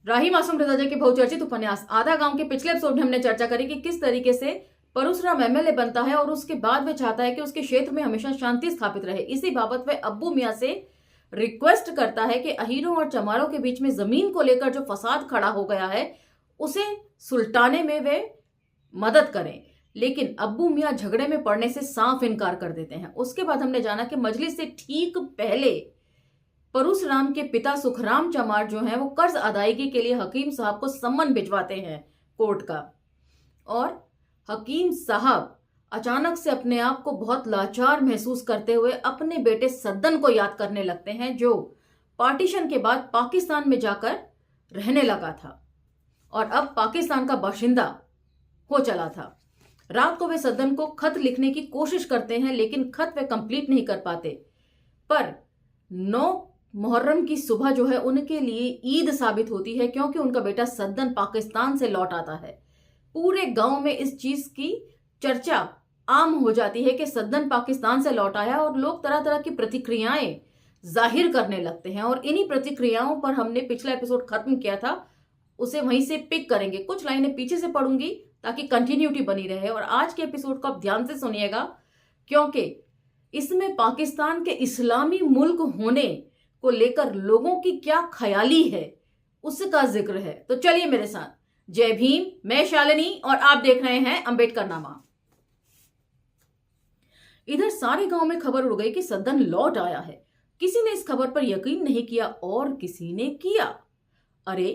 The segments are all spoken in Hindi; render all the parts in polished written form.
राही मासूम रजाजा के बहुचर्चित उपन्यास आधा गांव के पिछले एपिसोड में हमने चर्चा करी कि किस तरीके से परशुराम एमएलए बनता है और उसके बाद वह चाहता है कि उसके क्षेत्र में हमेशा शांति स्थापित रहे। इसी बाबत वह अब्बू मियां से रिक्वेस्ट करता है कि अहीरों और चमारों के बीच में जमीन को लेकर जो फसाद खड़ा हो गया है उसे सुलटाने में वे मदद करें। लेकिन अब्बू मियां झगड़े में पड़ने से साफ इनकार कर देते हैं। उसके बाद हमने जाना कि मजलिस से ठीक पहले परशुराम के पिता सुखराम चमार जो हैं वो कर्ज अदायगी के लिए हकीम साहब को सम्मन भिजवाते हैं कोर्ट का, और हकीम साहब अचानक से अपने आप को बहुत लाचार महसूस करते हुए अपने बेटे सद्दन को याद करने लगते हैं जो पार्टीशन के बाद पाकिस्तान में जाकर रहने लगा था और अब पाकिस्तान का बाशिंदा हो चला था। रात को वे सद्दन को खत लिखने की कोशिश करते हैं लेकिन खत वे कंप्लीट नहीं कर पाते। पर 9 मुहर्रम की सुबह जो है उनके लिए ईद साबित होती है क्योंकि उनका बेटा सद्दन पाकिस्तान से लौट आता है। पूरे गांव में इस चीज की चर्चा आम हो जाती है कि सद्दन पाकिस्तान से लौट आया और लोग तरह तरह की प्रतिक्रियाएं जाहिर करने लगते हैं। और इन्हीं प्रतिक्रियाओं पर हमने पिछला एपिसोड खत्म किया था, उसे वहीं से पिक करेंगे। कुछ लाइनें पीछे से पढ़ूंगी ताकि कंटिन्यूटी बनी रहे। और आज के एपिसोड को आप ध्यान से सुनिएगा क्योंकि इसमें पाकिस्तान के इस्लामी मुल्क होने को लेकर लोगों की क्या ख्याली है उसका जिक्र है। तो चलिए मेरे साथ। जय भीम, मैं शालिनी और आप देख रहे हैं अंबेडकर नामा। इधर सारे गांव में खबर उड़ गई कि सद्दन लौट आया है। किसी ने इस खबर पर यकीन नहीं किया और किसी ने किया। अरे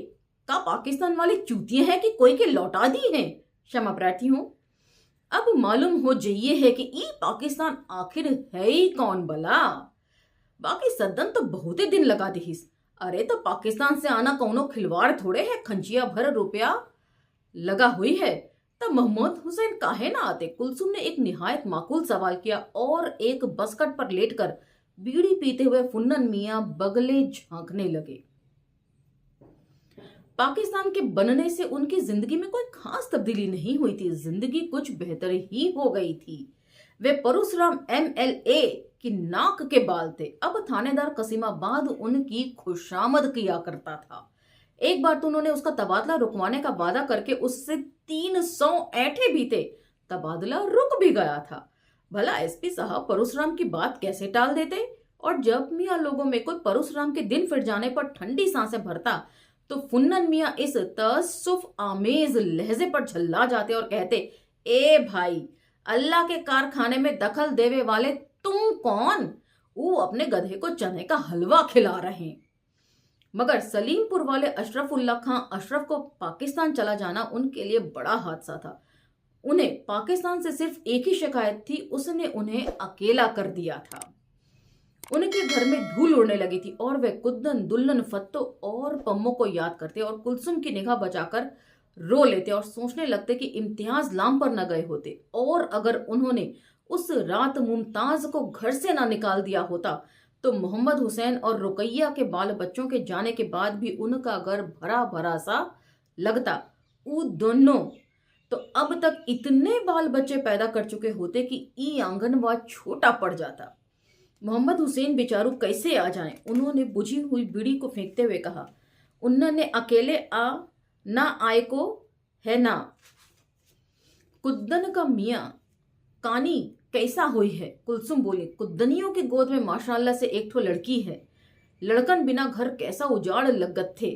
का पाकिस्तान वाले चूतिए हैं कि कोई के लौटा दी हैं। क्षमा प्रार्थी हूं। अब मालूम हो जाइए है कि ई पाकिस्तान आखिर है ही कौन भला। बाकी सद्दन तो बहुत ही दिन लगा दीस। अरे तो पाकिस्तान से आना कौनो खिलवाड़ थोड़े है, खंजिया भर रुपया लगा हुई है। तब मोहम्मद हुसैन काहे ना आते। कुलसुम ने एक निहायत माकूल सवाल किया और एक बसकट पर लेटकर बीड़ी पीते हुए फुन्नन मियां बगले झांकने लगे। पाकिस्तान के बनने से उनकी जिंदगी में कोई खास तब्दीली नहीं हुई थी, जिंदगी कुछ बेहतर ही हो गई थी। वे परशुराम एमएलए की नाक के बाल थे। अब थानेदार कसीमाबाद उनकी खुशामद किया करता था। एक बार तो उन्होंने उसका तबादला रुकवाने का वादा करके उससे 300 ऐठे भी थे। तबादला रुक भी गया था। भला एसपी साहब परशुराम की बात कैसे टाल देते। और जब मियां लोगों में कोई परशुराम के दिन फिर जाने पर ठंडी सांसें भरता तो फुन्नन मियां इस तसुफ आमेज लहजे पर झल्ला जाते और कहते, ए भाई, अल्लाह के कारखाने में दखल देवे वाले तुम कौन। वो अपने गधे को चने का हलवा खिला रहे हैं। मगर सलीमपुर वाले अशरफुल्ला खां अशरफ को पाकिस्तान चला जाना उनके लिए बड़ा हादसा था। उन्हें पाकिस्तान से सिर्फ एक ही शिकायत थी, उसने उन्हें अकेला कर दिया था। उनके घर में धूल उड़ने लगी थी और वे कुद्दन, दुल्लन, फत्तो और पम्मो को याद करते और कुलसुम की निगाह बचाकर रो लेते और सोचने लगते कि इम्तियाज लाम पर न गए होते। और अगर उन्होंने उस रात मुमताज को घर से ना निकाल दिया होता तो मोहम्मद हुसैन और रुकैया के बाल बच्चों के जाने के बाद भी उनका घर भरा भरा सा लगता। वो दोनों तो अब तक इतने बाल बच्चे पैदा कर चुके होते कि ई आंगनवा छोटा पड़ जाता। मोहम्मद हुसैन बेचारू कैसे आ जाएं। उन्होंने बुझी हुई बीड़ी को फेंकते हुए कहा, उन्होंने अकेले आ ना आए को है ना। कुद्दन का मियां कानी कैसा हुई है। कुलसुम बोली, कुद्दनियों की गोद में माशाल्लाह से एक ठो लड़की है। लड़कन बिना घर कैसा उजाड़ लगत थे।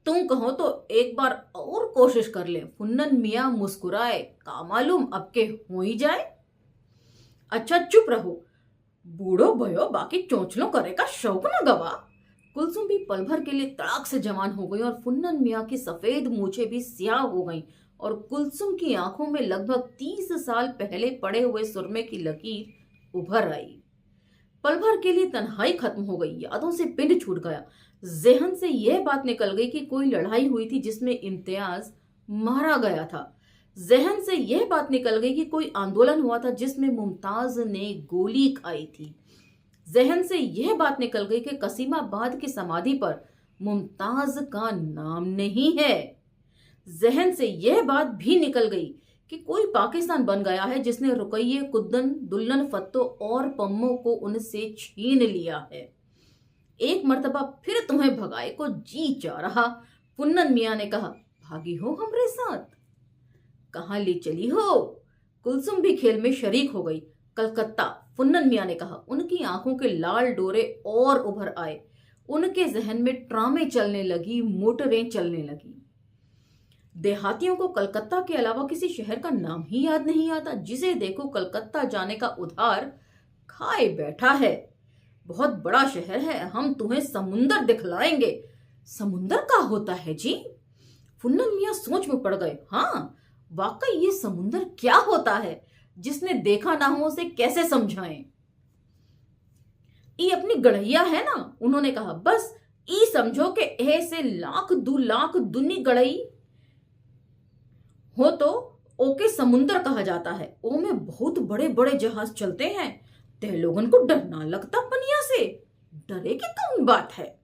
तुम कहो तो एक बार और कोशिश कर ले। फुन्नन मियां मुस्कुराए, का मालूम अब के हो ही जाए। अच्छा चुप रहो, बूढ़ो भयो बाकी चोंचलों करे का शौक न गवा। कुलसुम भी पल भर के लिए तड़ाक से जवान हो गई और फुन्नन मियां की सफेद मूछें भी स्याह हो गईं और कुलसुम की आंखों में लगभग 30 साल पहले पड़े हुए सुरमे की लकीर उभर आई। पल भर के लिए तन्हाई खत्म हो गई, यादों से पिंड छूट गया। जहन से यह बात निकल गई कि कोई लड़ाई हुई थी जिसमें इम्तियाज मारा गया था। जहन से यह बात निकल गई कि कोई आंदोलन हुआ था जिसमें मुमताज ने गोली खाई थी। जहन से यह बात निकल गई कि कसीमाबाद की समाधि पर मुमताज का नाम नहीं है। जहन से यह बात भी निकल गई कि कोई पाकिस्तान बन गया है जिसने रुकैये, कुद्दन, दुल्लन, फत्तो और पम्मो को उनसे छीन लिया है। एक मर्तबा फिर तुम्हें भगाए को जी चाह रहा। फुन्नन मियाँ ने कहा, भागी हो हमरे साथ, कहाँ ले चली हो? कुलसुम भी खेल में शरीक हो गई। कलकत्ता, फुन्नन मियाँ ने कहा। उनकी आंखों के लाल डोरे और उभर आए। उनके जहन में ट्रामें चलने लगी, मोटरें चलने लगी। देहातियों को कलकत्ता के अलावा किसी शहर का नाम ही याद नहीं आता। जिसे देखो कलकत्ता जाने का उधार खाए बैठा है। बहुत बड़ा शहर है, हम तुम्हें समुंदर दिखलाएंगे। समुंदर का होता है जी? फुन्नन मियाँ सोच में पड़ गए। हाँ, वाकई ये समुंदर क्या होता है? जिसने देखा ना हो उसे कैसे समझाएं? ये अपनी गढ़ैया है ना, उन्होंने कहा। बस ई समझो कि ए से लाख दू लाख दुनी गढ़ई हो तो ओके समुंदर कहा जाता है। ओ में बहुत बड़े बड़े जहाज चलते हैं। ते लोगन को डर ना लगता पनिया से? डरे की कौन बात है?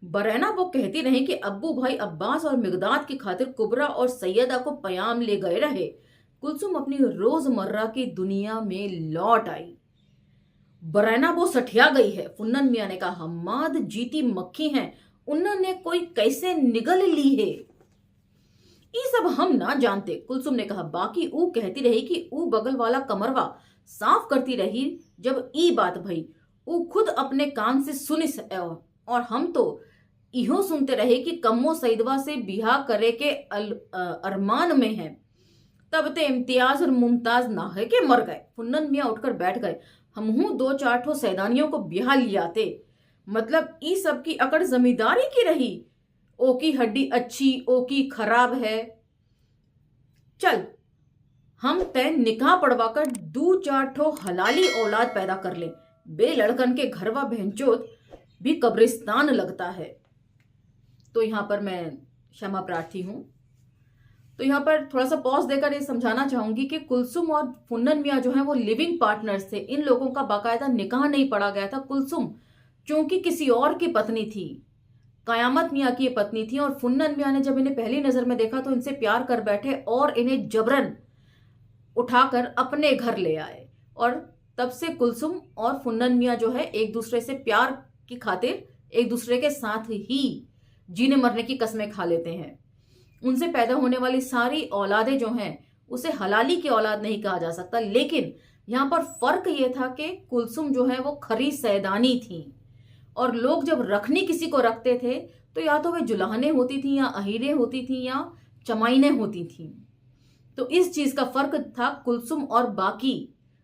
बरैना वो कहती रही कि अब्बू भाई अब्बास और मिगदाद की खातिर कुबरा और सैयदा को पयाम ले गए रहे। कुलसुम अपनी रोजमर्रा की दुनिया में लौट आई। बरैना वो सठिया गई है, फुन्नन मियाँ ने कहा। हम्माद जीती मक्खी हैं, उन्होंने कोई कैसे निगल ली है? ये सब हम ना जानते, कुलसुम ने कहा। बाकी ऊ कहती रही कि ऊ बगल वाला कमरवा साफ करती रही। जब ई बात भई ऊ खुद अपने कान से सुनिस, और हम तो इहो सुनते रहे कि कम्मो सईदवा से बिहा करे के अरमान में है। तब ते इम्तियाज और मुमताज ना है के मर गए। फुन्नन मियाँ उठकर बैठ गए। हमहू दो चार ठो सैदानियों को बिहा लियाते। मतलब ई सब की अकड़ जमींदारी की रही। ओ की हड्डी अच्छी, ओ की खराब है। चल हम तय निकाह पड़वाकर दो चार ठो हलाली औलाद पैदा कर ले। बे लड़कन के घरवा बहनचोद भी कब्रिस्तान लगता है। तो यहां पर मैं क्षमा प्रार्थी हूं। तो यहाँ पर थोड़ा सा पॉज देकर ये समझाना चाहूंगी कि कुलसुम और फुन्नन मियाँ जो है वो लिविंग पार्टनर्स थे। इन लोगों का बाकायदा निकाह नहीं पड़ा गया था। कुलसुम चूंकि किसी और की पत्नी थी, कयामत मियाँ की पत्नी थी, और फुन्नन मियाँ ने जब इन्हें पहली नजर में देखा तो इनसे प्यार कर बैठे और इन्हें जबरन उठाकर अपने घर ले आए। और तब से कुलसुम और फुन्नन मियाँ जो है एक दूसरे से प्यार की खातिर एक दूसरे के साथ ही जीने मरने की कस्में खा लेते हैं। उनसे पैदा होने वाली सारी औलादें जो हैं उसे हलाली की औलाद नहीं कहा जा सकता। लेकिन यहाँ पर फर्क ये था कि कुलसुम जो है वो खरी सैदानी थी, और लोग जब रखनी किसी को रखते थे तो या तो वे जुल्हने होती थी, या अहीरें होती थी, या चमाइने होती थी। तो इस चीज का फर्क था कुलसुम और बाकी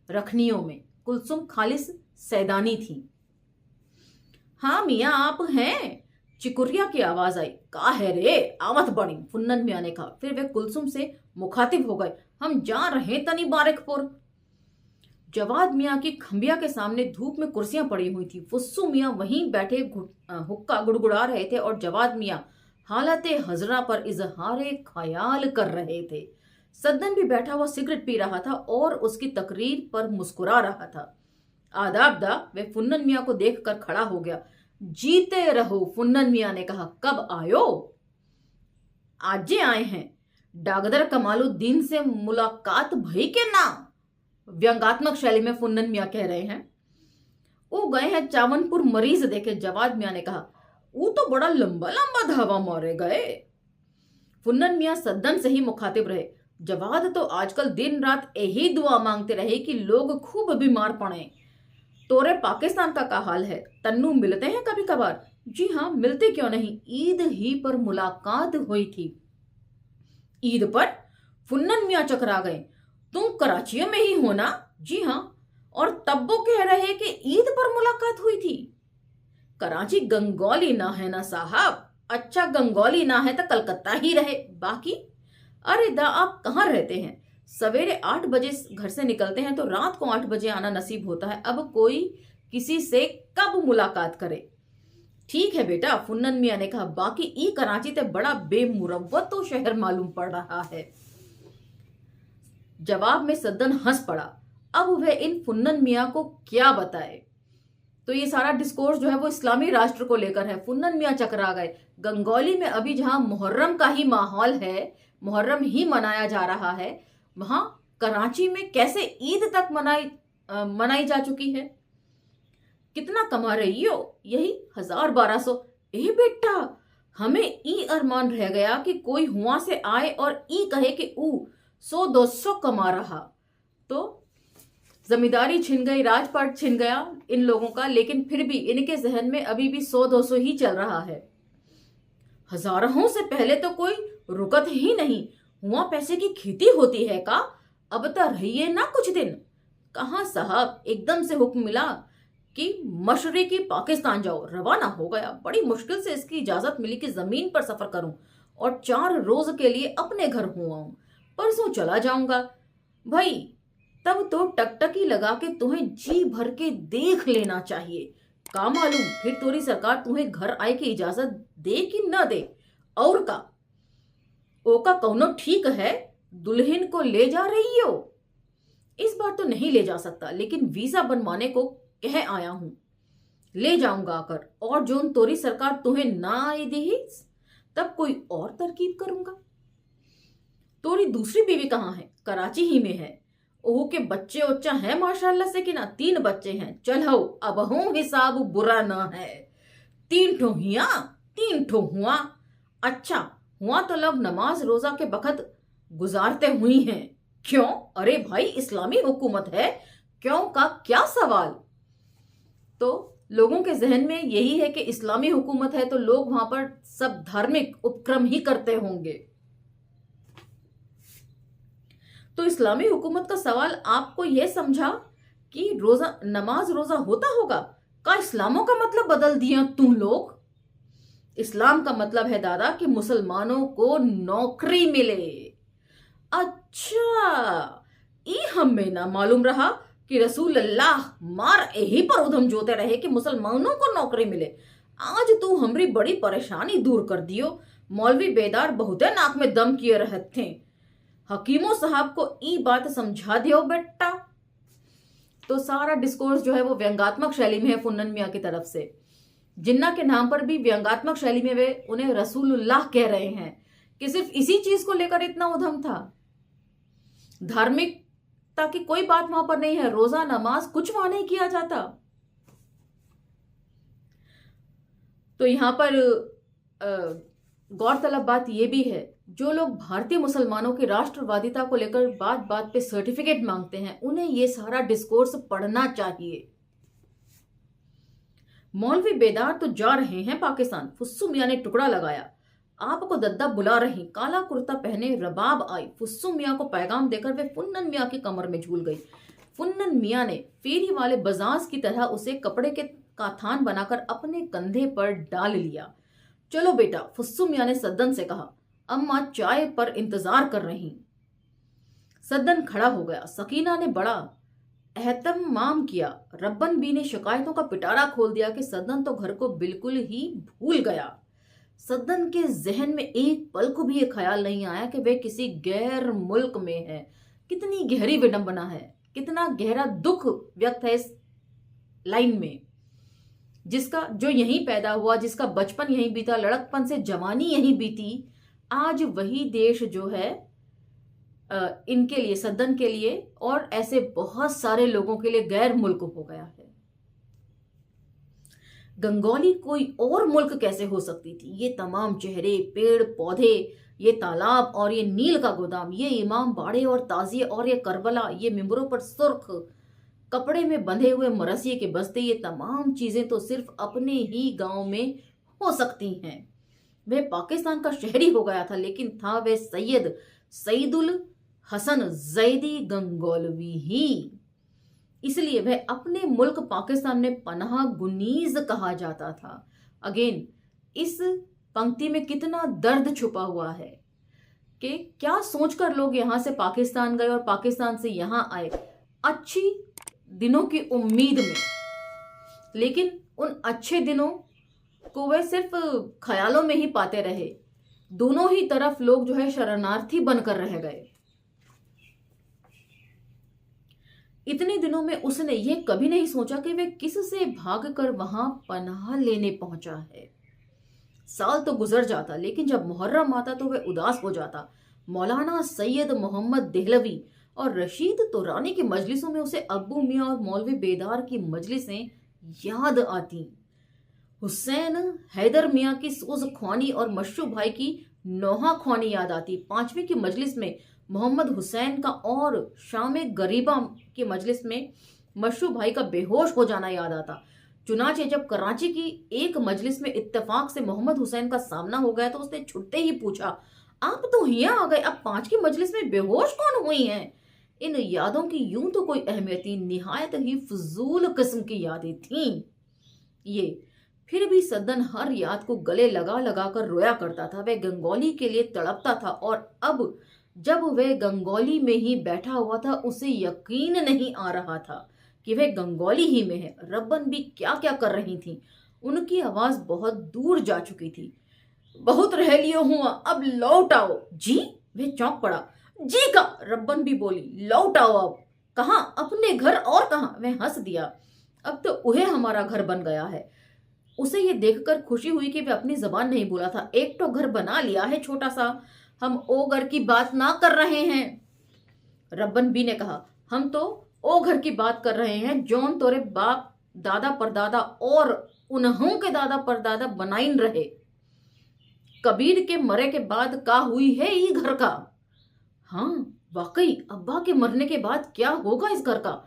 रखनियों में। कुलसुम खालिस सैदानी थी। हाँ मियाँ आप हैं? चिकुरिया की आवाज आई। का है रे, आवत बड़ी, फुन्नन मियाँ ने कहा। फिर वे कुलसुम से मुखातिब हो गए। हम जा रहे तनी बारिकपुर। जवाद मियाँ की खंबिया के सामने धूप में कुर्सियां पड़ी हुई थी। फुस्सू मियाँ वहीं बैठे हुक्का गुड़गुड़ा रहे थे, और जवाद मियाँ हालते हजरा पर इजहारे ख्याल कर रहे थे। सद्दन भी बैठा हुआ सिगरेट पी रहा था और उसकी तकरीर पर मुस्कुरा रहा था। आदाब दा, वे फुन्नन मियाँ को देखकर खड़ा हो गया। जीते रहो, फुन्नन मियाँ ने कहा। कब आयो? आजे आए हैं। डागदर कमालुद्दीन से मुलाकात भई के ना? व्यंगात्मक शैली में फुन्नन मियाँ कह रहे हैं। वो गए हैं चावनपुर मरीज देखे, जवाद मियाँ ने कहा। वो तो बड़ा लंबा लंबा धावा मारे गए। फुन्नन मियाँ सद्दन से ही मुखातिब रहे। जवाद तो आजकल दिन रात यही दुआ मांगते रहे कि लोग खूब बीमार पड़े। तोरे पाकिस्तान का क्या हाल है? तन्नू मिलते हैं कभी कभार? जी हाँ, मिलते क्यों नहीं, ईद ही पर मुलाकात हुई थी। ईद पर? फुन्नन मियाँ चकरा गए। तुम कराची में ही हो ना? जी हाँ। और तब वो कह रहे कि ईद पर मुलाकात हुई थी। कराची गंगौली ना है ना साहब। अच्छा गंगौली ना है तो कलकत्ता ही रहे। बाकी अरे दा, आप कहाँ रहते हैं? सवेरे 8 बजे घर से निकलते हैं तो रात को 8 बजे आना नसीब होता है। अब कोई किसी से कब मुलाकात करे? ठीक है बेटा, फुन्नन मियाँ ने कहा। बाकी ई कराची ते बड़ा बेमुरव्वत तो शहर मालूम पड़ रहा है। जवाब में सद्दन हंस पड़ा। अब वह इन फुन्नन मियाँ को क्या बताए। तो ये सारा डिस्कोर्स जो है वो इस्लामी राष्ट्र को लेकर है। फुन्नन मियाँ चकरा गए। गंगौली में अभी जहां मुहर्रम का ही माहौल है, मुहर्रम ही मनाया जा रहा है, वहां कराची में कैसे ईद तक मनाई जा चुकी है। कितना कमा रही हो? यही 1000-1200। ए बेटा, हमें ई अरमान रह गया कि कोई हुआ से आए और ई कहे कि ऊ 100-200 कमा रहा। तो जमींदारी छिन गई, राजपाट छिन गया इन लोगों का, लेकिन फिर भी इनके जहन में अभी भी 100-200 ही चल रहा है। हजारों से पहले तो कोई रुकत ही नहीं, हुआ पैसे की खेती होती है का, अब तो रहिए ना कुछ दिन। कहाँ साहब, एकदम से हुक्म मिला कि मशरकी पाकिस्तान जाओ। रवाना हो गया। बड़ी मुश्किल से इसकी इजाजत मिली कि जमीन पर सफर करूं और 4 रोज के लिए अपने घर हुआ हूं। परसों चला जाऊंगा। भाई तब तो टकटकी लगा के तुम्हें जी भर के देख लेना चाहिए। का मालूम फिर तोरी सरकार तुम्हें घर आए की इजाजत दे कि न दे। और का ओका कौनो ठीक है, दुल्हन को ले जा रही हो। इस बार तो नहीं ले जा सकता, लेकिन वीजा बनवाने को कह आया हूं। ले जाऊंगा आकर, और जोन तोरी सरकार तुम्हें ना आई दी तब कोई और तरकीब करूंगा। तोरी दूसरी बीवी कहाँ है? कराची ही में है। ओह के बच्चे उच्चा है माशाल्लाह से कि ना, 3 बच्चे हैं। चलो अब हूं हिसाब बुरा ना है। 3 ठोहिया 3 ठोहुआ। अच्छा हुआ तो लोग नमाज रोजा के बखत गुजारते हुई हैं। क्यों? अरे भाई इस्लामी हुकूमत है, क्यों का क्या सवाल। तो लोगों के जहन में यही है कि इस्लामी हुकूमत है तो लोग वहां पर सब धार्मिक उपक्रम ही करते होंगे। तो इस्लामी हुकूमत का सवाल आपको यह समझा कि रोजा नमाज रोजा होता होगा का इस्लामों का मतलब बदल दिया तुम लोग। इस्लाम का मतलब है दादा कि मुसलमानों को नौकरी मिले। अच्छा ये हमें ना मालूम रहा कि रसूल अल्लाह मार यही पर उधम जोते रहे कि मुसलमानों को नौकरी मिले। आज तू हमारी बड़ी परेशानी दूर कर दियो। मौलवी बेदार बहुते नाक में दम किए रहते थे। हकीमों साहब को ई बात समझा दियो बेटा। तो सारा डिस्कोर्स जो है वो व्यंगात्मक शैली में है फुन्नन मियां की तरफ से। जिन्ना के नाम पर भी व्यंगात्मक शैली में वे उन्हें रसूलुल्लाह कह रहे हैं कि सिर्फ इसी चीज को लेकर इतना उधम था। धार्मिकता की कोई बात वहां पर नहीं है। रोजा नमाज कुछ वहां नहीं किया जाता। तो यहां पर गौरतलब बात यह भी है, जो लोग भारतीय मुसलमानों की राष्ट्रवादिता को लेकर बात बात पे सर्टिफिकेट मांगते हैं, उन्हें यह सारा डिस्कोर्स पढ़ना चाहिए। मौलवी बेदार तो जा रहे हैं पाकिस्तान। फुस्सू मियां ने टुकड़ा लगाया। आपको दद्दा बुला रही। काला कुर्ता पहने रबाब आई। फुस्सू मियां को पैगाम देकर वे फुन्नन मियां की कमर में झूल गई। फुन्नन मियां ने फेरी वाले बजाज की तरह उसे कपड़े के काथान बनाकर अपने कंधे पर डाल लिया। चलो बेटा, फुस्सू मियां ने सद्दन से कहा। अम्मा चाय पर इंतजार कर रही। सद्दन खड़ा हो गया। सकीना ने बड़ा एहतमाम किया। रब्बन बी ने शिकायतों का पिटारा खोल दिया कि सद्दन तो घर को बिल्कुल ही भूल गया। सद्दन के जहन में एक पल को भी ये ख्याल नहीं आया कि वह किसी गैर मुल्क में है। कितनी गहरी विडंबना है, कितना गहरा दुख व्यक्त है इस लाइन में। जिसका जो यहीं पैदा हुआ, जिसका बचपन यहीं बीता, लड़कपन से जवानी यहीं बीती, आज वही देश जो है इनके लिए, सद्दन के लिए और ऐसे बहुत सारे लोगों के लिए गैर मुल्क हो गया है। गंगौली कोई और मुल्क कैसे हो सकती थी? ये तमाम चेहरे, पेड़ पौधे, ये तालाब और ये नील का गोदाम, ये इमाम बाड़े और ताजिए और ये करबला, ये मिंबरों पर सुर्ख कपड़े में बंधे हुए मरसिए के बस्ते, ये तमाम चीजें तो सिर्फ अपने ही गांव में हो सकती हैं। वह पाकिस्तान का शहरी हो गया था, लेकिन था वह सईदुल हसन जैदी गंगोलवी ही। इसलिए वह अपने मुल्क पाकिस्तान में पनाह गुनीज कहा जाता था। अगेन इस पंक्ति में कितना दर्द छुपा हुआ है कि क्या सोचकर लोग यहां से पाकिस्तान गए और पाकिस्तान से यहां आए अच्छी दिनों की उम्मीद में, लेकिन उन अच्छे दिनों को वे सिर्फ ख्यालों में ही पाते रहे। दोनों ही तरफ लोग जो है शरणार्थी बनकर रह गए। इतने दिनों में उसने ये कभी नहीं सोचा कि वे किस से भागकर वहां पनाह लेने पहुंचा है। साल तो गुजर जाता, लेकिन जब मुहर्रम आता तो वह उदास हो जाता। मौलाना सैयद मोहम्मद देहलवी और रशीद तुरानी की मजलिसों में उसे अब्बू मियां और मौलवी बेदार की मजलिसें याद आती। हुसैन हैदर मियाँ की सूज ख्वानी और मशरू भाई की नोहा ख्वानी याद आती। 5वीं की मजलिस में मोहम्मद हुसैन का और शाम गरीबा की मजलिस में मशरू भाई का बेहोश हो जाना याद आता। चुनाचे जब कराची की एक मजलिस में इत्तेफाक से मोहम्मद हुसैन का सामना हो गया तो उसने छुट्टे ही पूछा, आप तो यहाँ आ गए, अब 5 की मजलिस में बेहोश कौन हुई हैं? इन यादों की यूं तो कोई अहमियत ही, निहायत ही फजूल किस्म की यादें थीं ये। फिर भी सद्दन हर याद को गले लगा लगा कर रोया करता था। वह गंगौली के लिए तड़पता था और अब जब वह गंगौली में ही बैठा हुआ था उसे यकीन नहीं आ रहा था कि वह गंगौली ही में है। रब्बन भी क्या क्या कर रही थी। उनकी आवाज बहुत दूर जा चुकी थी। बहुत रह लियो हुआ, अब लौट आओ जी। वह चौंक पड़ा। जी का रब्बन भी बोली, लौट आओ अब। कहाँ? अपने घर और कहाँ? वह हंस दिया। अब तो उहे हमारा घर बन गया है। उसे ये देखकर खुशी हुई कि वह अपनी जबान नहीं भूला था। एक तो घर बना लिया है छोटा सा, हम ओ घर की बात ना कर रहे हैं। रब्बन बी ने कहा, हम तो ओ घर की बात कर रहे हैं जौन तोरे बाप दादा परदादा और उन्हों के दादा परदादा बनाइन रहे। कबीर के मरे के बाद का हुई है ई घर का। हाँ वाकई, अब्बा के मरने के बाद क्या होगा इस घर का?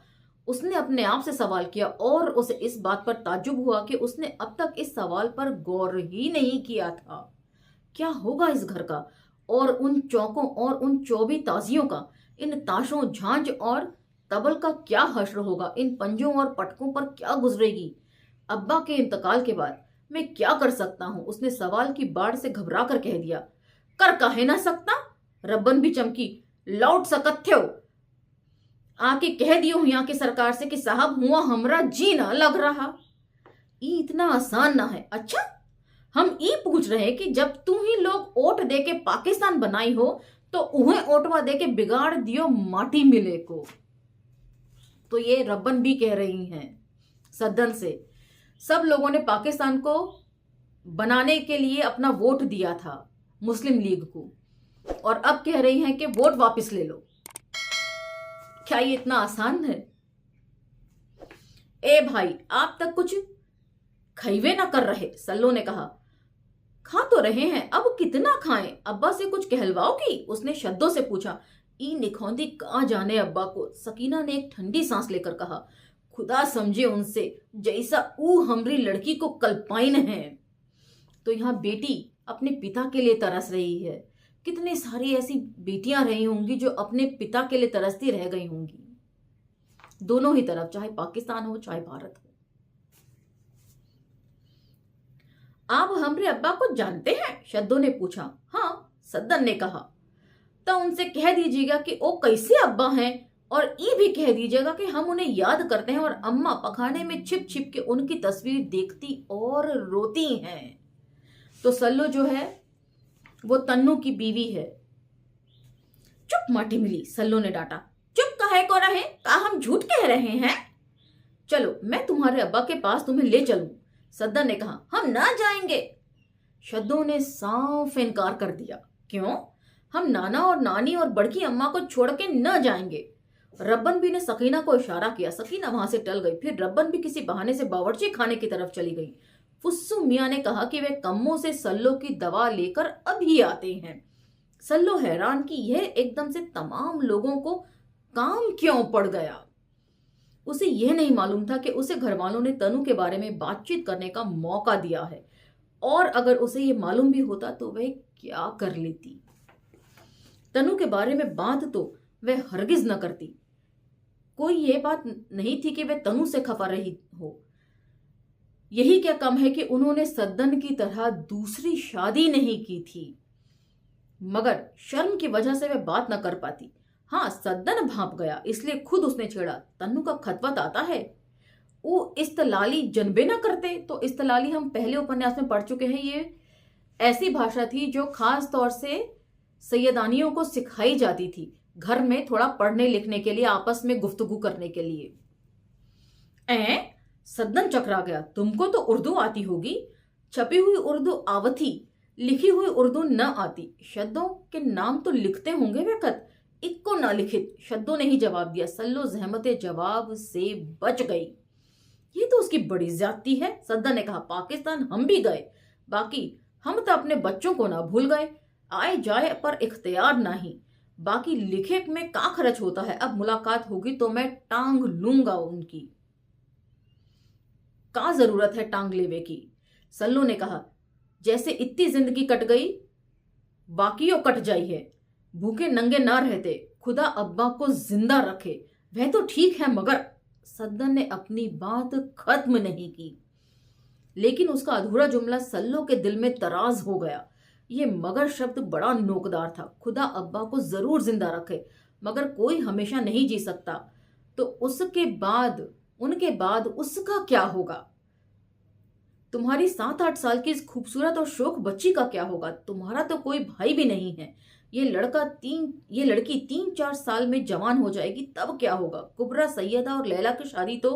उसने अपने आप से सवाल किया और उसे इस बात पर ताज्जुब हुआ कि उसने अब तक इस सवाल पर गौर ही नहीं किया था। क्या होगा इस घर का और उन चौकों और उन 24 ताजियों का? इन ताशों, झांझ और तबल का क्या हश्र होगा? इन पंजों और पटकों पर क्या गुजरेगी? अब्बा के इंतकाल के बाद मैं क्या कर सकता हूं? उसने सवाल की बाढ़ से घबरा कर कह दिया। कर काहे ना सकता? रब्बन भी चमकी। लौट सकत हो, आके कह दियो यहाँ की सरकार से कि साहब हुआ हमरा जी ना लग रहा। ई इतना आसान ना है। अच्छा, हम ई पूछ रहे कि जब तू ही लोग ओट दे के पाकिस्तान बनाई हो तो उन्हें ओटवा दे के बिगाड़ दियो माटी मिले को। तो ये रब्बन भी कह रही हैं सदन से। सब लोगों ने पाकिस्तान को बनाने के लिए अपना वोट दिया था मुस्लिम लीग को, और अब कह रही हैं कि वोट वापस ले लो। क्या ये इतना आसान है? ए भाई, आप तक कुछ खैवे ना कर रहे, सल्लो ने कहा। खा तो रहे हैं, अब कितना खाएं? अब्बा से कुछ कहलवाओगी? उसने शद्दों से पूछा। ई निखौंदी कहाँ जाने अब्बा को, सकीना ने एक ठंडी सांस लेकर कहा। खुदा समझे उनसे, जैसा ऊ हमरी लड़की को कल्पाइन है। तो यहाँ बेटी अपने पिता के लिए तरस रही है। कितनी सारी ऐसी बेटियां रही होंगी जो अपने पिता के लिए तरसती रह गई होंगी, दोनों ही तरफ, चाहे पाकिस्तान हो चाहे भारत हो। आप हमरे अब्बा को जानते हैं? शद्दो ने पूछा। हाँ, सद्दन ने कहा। तो उनसे कह दीजिएगा कि वो कैसे अब्बा हैं, और ये भी कह दीजिएगा कि हम उन्हें याद करते हैं और अम्मा पखाने में छिप छिप के उनकी तस्वीर देखती और रोती हैं। तो सल्लो जो है वो तन्नू की बीवी है। चुप माटी मिली, सल्लो ने डांटा। चुप काहे को रहे? का हम झूठ कह रहे हैं? चलो मैं तुम्हारे अब्बा के पास तुम्हें ले चलूं, सद्दन ने कहा। हम ना जाएंगे, शद्दों ने साफ इनकार कर दिया। क्यों? हम नाना और नानी और बड़की अम्मा को छोड़ के न जाएंगे। रब्बन भी ने सकीना को इशारा किया। सकीना वहां से टल गई। फिर रब्बन भी किसी बहाने से बावर्ची खाने की तरफ चली गई। फुस्सू मियाँ ने कहा कि वे कम्मों से सल्लो की दवा लेकर अभी आते हैं। सल्लो हैरान कि यह एकदम से तमाम लोगों को काम क्यों पड़ गया। उसे यह नहीं मालूम था कि उसे घरवालों ने तनु के बारे में बातचीत करने का मौका दिया है, और अगर उसे यह मालूम भी होता तो वह क्या कर लेती। तनु के बारे में बात तो वह हरगिज न करती। कोई ये बात नहीं थी कि वह तनु से खफा रही हो। यही क्या कम है कि उन्होंने सद्दन की तरह दूसरी शादी नहीं की थी, मगर शर्म की वजह से वह बात न कर पाती। हाँ, सद्दन भांप गया, इसलिए खुद उसने छेड़ा। तन्नू का खतवत आता है। वो इस्तलाली जनबे ना करते। तो इस्तलाली हम पहले उपन्यास में पढ़ चुके हैं। ये ऐसी भाषा थी जो खास तौर से सैयदानियों को सिखाई जाती थी, घर में थोड़ा पढ़ने लिखने के लिए, आपस में गुफ्तगू करने के लिए। सद्दन चकरा गया। तुमको तो उर्दू आती होगी। छपी हुई उर्दू आवती, लिखी हुई उर्दू न आती। शब्दों के नाम तो लिखते होंगे वे खत, इक्को ना लिखित। शब्दों ने ही जवाब दिया। सल्लो जहमत जवाब से बच गई। ये तो उसकी बड़ी ज्यादती है। सद्दा ने कहा, पाकिस्तान हम भी गए, बाकी हम तो अपने बच्चों को ना भूल गए, आए जाए पर इख्तियार नहीं, बाकी लिखे में का खर्च होता है। अब मुलाकात होगी तो मैं टांग लूंगा उनकी, का जरूरत है टांग लेवे की। सल्लू ने कहा, जैसे इतनी जिंदगी कट गई बाकियों कट जाई है, भूखे नंगे ना रहते, खुदा अब्बा को जिंदा रखे। वह तो ठीक है मगर, सद्दन ने अपनी बात खत्म नहीं की, लेकिन उसका अधूरा जुमला सल्लू के दिल में तराज हो गया। ये मगर शब्द बड़ा नोकदार था। खुदा अब्बा को जरूर जिंदा रखे, मगर कोई हमेशा नहीं जी सकता, तो उसके बाद उनके बाद उसका क्या होगा? तुम्हारी 7-8 साल की इस खूबसूरत और शोक बच्ची का क्या होगा? तुम्हारा तो कोई भाई भी नहीं है। ये लड़की 3-4 साल में जवान हो जाएगी, तब क्या होगा? कुबरा, सैयदा और लैला की शादी तो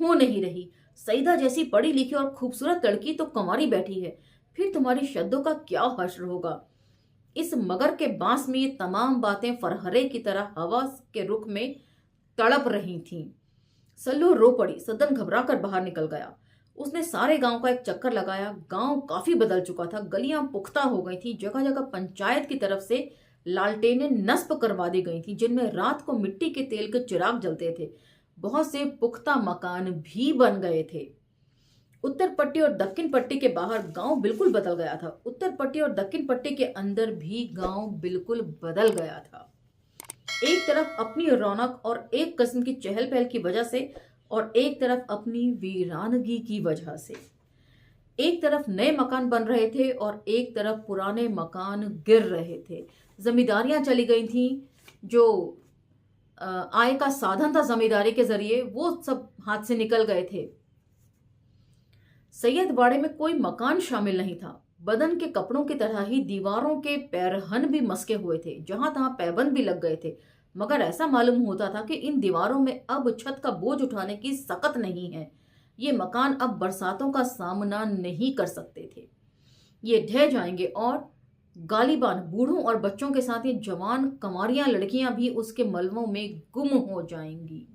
हो नहीं रही। सईदा जैसी पढ़ी लिखी और खूबसूरत लड़की तो कंवारी बैठी है, फिर तुम्हारी शद्दों का क्या हश्र होगा? इस मगर के बांस में ये तमाम बातें फरहरे की तरह हवा के रुख में तड़प रही थीं। सल्लू रो पड़ी। सदन घबरा कर बाहर निकल गया। उसने सारे गांव का एक चक्कर लगाया। गांव काफी बदल चुका था, गलियां पुख्ता हो गई थी, जगह जगह पंचायत की तरफ से लालटेनें नस्ब करवा दी गई थी, जिनमें रात को मिट्टी के तेल के चिराग जलते थे। बहुत से पुख्ता मकान भी बन गए थे। उत्तर पट्टी और दक्षिण पट्टी के बाहर गांव बिल्कुल बदल गया था। उत्तर पट्टी और दक्षिण पट्टी के अंदर भी गांव बिल्कुल बदल गया था। एक तरफ अपनी रौनक और एक किस्म की चहल पहल की वजह से, और एक तरफ अपनी वीरानगी की वजह से। एक तरफ नए मकान बन रहे थे और एक तरफ पुराने मकान गिर रहे थे। जमींदारियां चली गई थीं, जो आय का साधन था जमींदारी के जरिए, वो सब हाथ से निकल गए थे। सैयद बाड़े में कोई मकान शामिल नहीं था। बदन के कपड़ों की तरह ही दीवारों के पैरहन भी मस्के हुए थे, जहां तहां पैबंद भी लग गए थे, मगर ऐसा मालूम होता था कि इन दीवारों में अब छत का बोझ उठाने की सकत नहीं है। ये मकान अब बरसातों का सामना नहीं कर सकते थे। ये ढह जाएंगे और गालिबान बूढ़ों और बच्चों के साथ ये जवान कंवारियां लड़कियां भी उसके मलबों में गुम हो जाएंगी।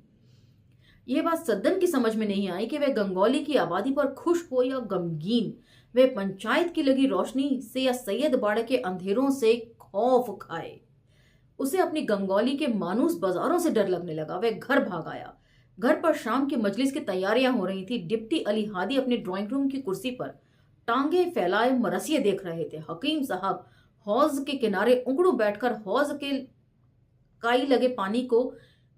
ये बात सद्दन की समझ में नहीं आई कि वह गंगौली की आबादी पर खुश हो या गमगीन, वह पंचायत की लगी रोशनी से या सैयद बाड़े के अंधेरों से खौफ खाए। उसे अपनी गंगौली के मानूस बाजारों से डर लगने लगा। वह घर भाग आया। घर पर शाम की मजलिस की तैयारियां हो रही थी। डिप्टी अली हादी अपने ड्राइंग रूम की कुर्सी पर टांगे फैलाए मरसिए देख रहे थे। हकीम साहब हौज के किनारे उंगड़ू बैठकर हौज के काई लगे पानी को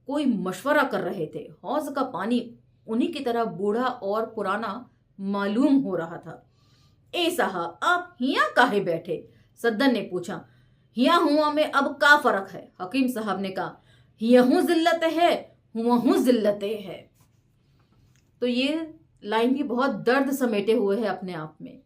कोई मशवरा कर रहे थे। हौज का पानी उन्हीं की तरह बूढ़ा और पुराना मालूम हो रहा था। ए साहब, आप हिया काहे बैठे? सद्दन ने पूछा। हिया हुआ में अब का फर्क है? हकीम साहब ने कहा, हिया हूं जिल्लत है, हुआ हूं जिल्लते है। तो ये लाइन भी बहुत दर्द समेटे हुए है अपने आप में।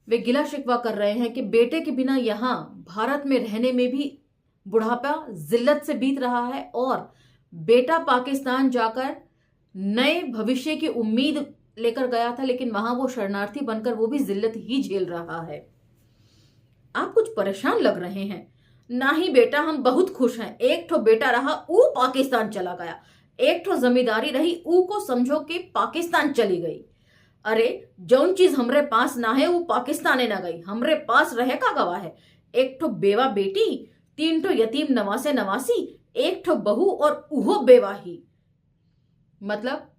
वे गिला शिकवा कर रहे हैं कि बेटे के बिना यहां भारत में रहने में भी बुढ़ापा जिल्लत से बीत रहा है, और बेटा पाकिस्तान जाकर नए भविष्य की उम्मीद लेकर गया था, लेकिन वहां वो शरणार्थी बनकर वो भी जिल्लत ही झेल रहा है। आप कुछ परेशान लग रहे हैं। ना ही बेटा, हम बहुत खुश हैं। एक ठो बेटा रहा, ऊ पाकिस्तान चला गया। एक ठो जमींदारी रही, ऊ को समझो कि पाकिस्तान चली गई। अरे जौन चीज हमरे पास ना है, वो पाकिस्ताने ना गई, हमरे पास रहे का गवाह है। एक ठो बेवा बेटी, 3 ठो यतीम नवासे नवासी, एक ठो बहू और उहो बेवा ही। मतलब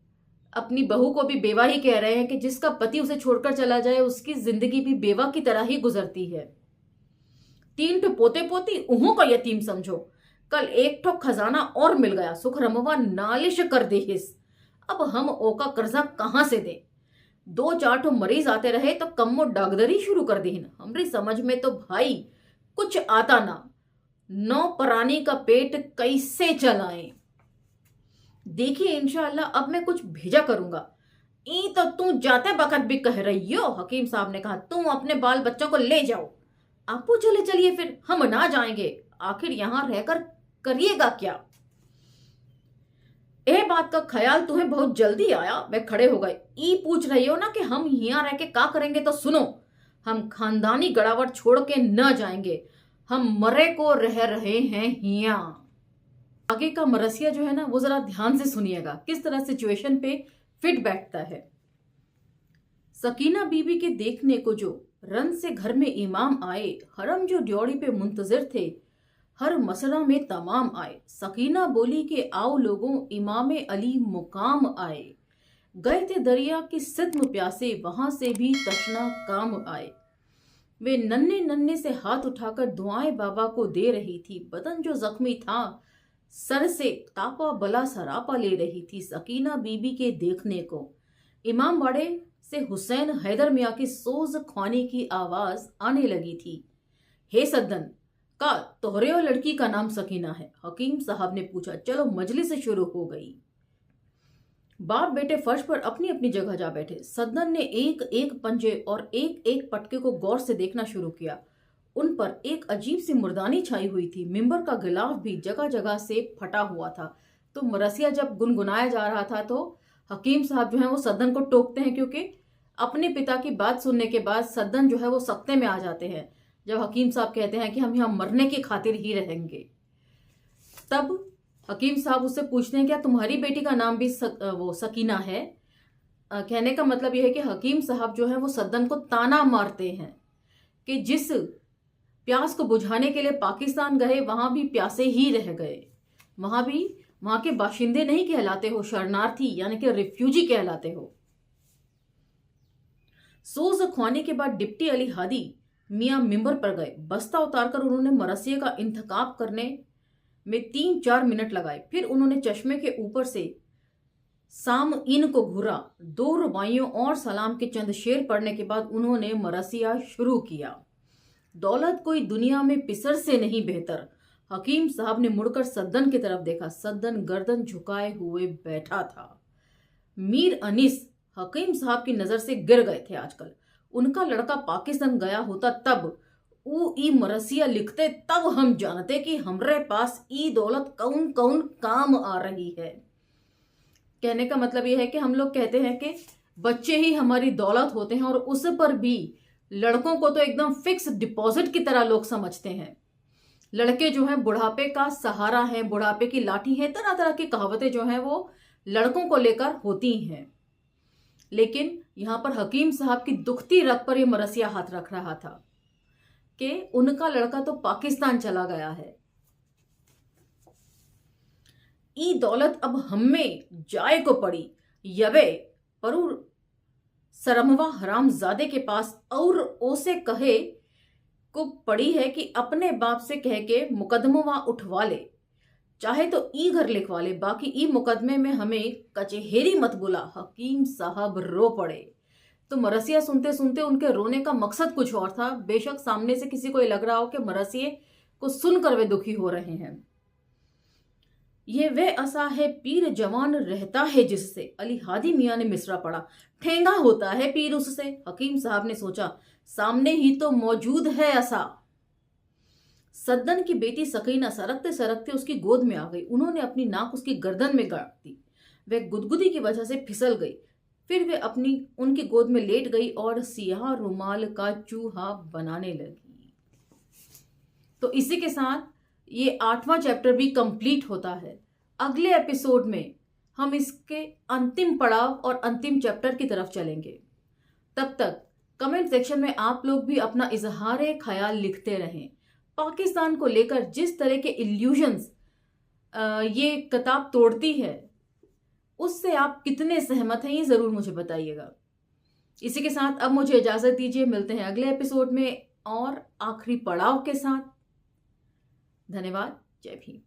अपनी बहू को भी बेवा ही कह रहे हैं कि जिसका पति उसे छोड़कर चला जाए, उसकी जिंदगी भी बेवा की तरह ही गुजरती है। 3 ठो पोते पोती, उहों का यतीम समझो। कल एक ठो खजाना और मिल गया, सुख रमवा नालिश कर दे हिस। अब हम ओका कर्जा कहां से दें? 2-4 ठो मरीज आते रहे तो कम्मो डागदरी शुरू कर दी। हमरी समझ में तो भाई कुछ आता ना। 9 प्राणी का पेट कैसे चलाएं? देखिए इंशाअल्लाह अब मैं कुछ भेजा करूंगा। ई तो तू जाते वक्त भी कह रही हो, हकीम साहब ने कहा। तुम अपने बाल बच्चों को ले जाओ। आपो चले चलिए, फिर हम ना जाएंगे। आखिर यहां रहकर करिएगा क्या? यह बात का ख्याल तुम्हें बहुत जल्दी आया। मैं खड़े हो गए। ई पूछ रही हो ना कि हम यहां रह के क्या करेंगे, तो सुनो, हम खानदानी गड़ावट छोड़ के न जाएंगे। हम मरे को रह रहे हैं हिया। आगे का मरसिया जो है ना, वो जरा ध्यान से सुनिएगा। किस तरह सिचुएशन पे फिट बैठता है। सकीना बीबी के देखने को जो रन से घर में इमाम आए, हरम जो ड्योड़ी पे मुंतजिर थे, हर मसला में तमाम आए। सकीना बोली कि आओ लोगों, इमाम अली मुकाम आए। गए थे दरिया की सिद्म प्यासे, वहां से भी तशना काम आए। वे नन्हे नन्हे से हाथ उठाकर दुआएं बाबा को दे रही थी। बदन जो जख्मी था, सर से तापा बला सरापा ले रही थी सकीना बीबी के देखने को। इमाम बाड़े से हुसैन हैदर मियाँ की सोज ख्वानी की आवाज आने लगी थी। हे सद्दन का तोहरे और लड़की का नाम सकीना है? हकीम साहब ने पूछा। चलो मजलिस शुरू हो गई। बाप बेटे फर्श पर अपनी अपनी जगह जा बैठे। सद्दन ने एक एक पंजे और एक एक पटके को गौर से देखना शुरू किया। उन पर एक अजीब सी मुर्दानी छाई हुई थी। मिंबर का गिलाफ भी जगह जगह से फटा हुआ था। तो मरसिया जब गुनगुनाया जा रहा था तो हकीम साहब जो है वो सद्दन को टोकते हैं, क्योंकि अपने पिता की बात सुनने के बाद सद्दन जो है वो सख्ते में आ जाते हैं। जब हकीम साहब कहते हैं कि हम यहाँ मरने की खातिर ही रहेंगे, तब हकीम साहब उससे पूछते हैं क्या तुम्हारी बेटी का नाम भी वो सकीना है? कहने का मतलब यह है कि हकीम साहब जो है वो सद्दन को ताना मारते हैं कि जिस प्यास को बुझाने के लिए पाकिस्तान गए वहां भी प्यासे ही रह गए, वहां के बाशिंदे नहीं कहलाते हो, शरणार्थी यानी कि रिफ्यूजी कहलाते हो। सोज ख्वानी के बाद डिप्टी अली हादी मियाँ मिंबर पर गए। बस्ता उतारकर उन्होंने मरसिए का इंतखाब करने में 3-4 मिनट लगाए। फिर उन्होंने चश्मे के ऊपर से साम इन को घुरा। 2 रुबाइयों और सलाम के चंद शेर पढ़ने के बाद उन्होंने मरसिया शुरू किया। दौलत कोई दुनिया में पिसर से नहीं बेहतर। हकीम साहब ने मुड़कर सद्दन की तरफ देखा। सद्दन गर्दन झुकाए हुए बैठा था। मीर अनीस हकीम साहब की नजर से गिर गए थे। आजकल उनका लड़का पाकिस्तान गया होता तब ऊ ई मरसिया लिखते, तब हम जानते कि हमरे पास ई दौलत कौन कौन काम आ रही है। कहने का मतलब यह है कि हम लोग कहते हैं कि बच्चे ही हमारी दौलत होते हैं, और उस पर भी लड़कों को तो एकदम फिक्स डिपॉजिट की तरह लोग समझते हैं। लड़के जो हैं बुढ़ापे का सहारा हैं, बुढ़ापे की लाठी हैं, तरह तरह की कहावतें जो हैं वो लड़कों को लेकर होती हैं। लेकिन यहां पर हकीम साहब की दुखती रग पर यह मरसिया हाथ रख रहा था कि उनका लड़का तो पाकिस्तान चला गया है। ई दौलत अब हमें जाए को पड़ी, यवे परू सरमवा हरामजादे के पास, और ओसे कहे को पड़ी है कि अपने बाप से कह के मुकदमा उठवा ले, चाहे तो ई घर लिखवा ले, बाकी ई मुकदमे में हमें कचहरी मत बुला। हकीम साहब रो पड़े। तो मरसिया सुनते सुनते उनके रोने का मकसद कुछ और था। बेशक सामने से किसी को ये लग रहा हो कि मरसिए को सुनकर वे दुखी हो रहे हैं। ये वे असा है पीर जवान रहता है जिससे, अली हादी मियाँ ने मिसरा पढ़ा। ठेंगा होता है पीर उससे। हकीम साहब ने सोचा सामने ही तो मौजूद है असा। सद्दन की बेटी सकीना सरकते सरकते उसकी गोद में आ गई। उन्होंने अपनी नाक उसकी गर्दन में गाड़ दी। वह गुदगुदी की वजह से फिसल गई। फिर वे उनकी गोद में लेट गई और सियाह रुमाल का चूहा बनाने लगी। तो इसी के साथ ये 8वां चैप्टर भी कंप्लीट होता है। अगले एपिसोड में हम इसके अंतिम पड़ाव और अंतिम चैप्टर की तरफ चलेंगे। तब तक कमेंट सेक्शन में आप लोग भी अपना इजहार ख्याल लिखते रहें। पाकिस्तान को लेकर जिस तरह के इल्यूजन्स ये किताब तोड़ती है, उससे आप कितने सहमत हैं ये जरूर मुझे बताइएगा। इसी के साथ अब मुझे इजाजत दीजिए। मिलते हैं अगले एपिसोड में और आखिरी पड़ाव के साथ। धन्यवाद। जय भीम।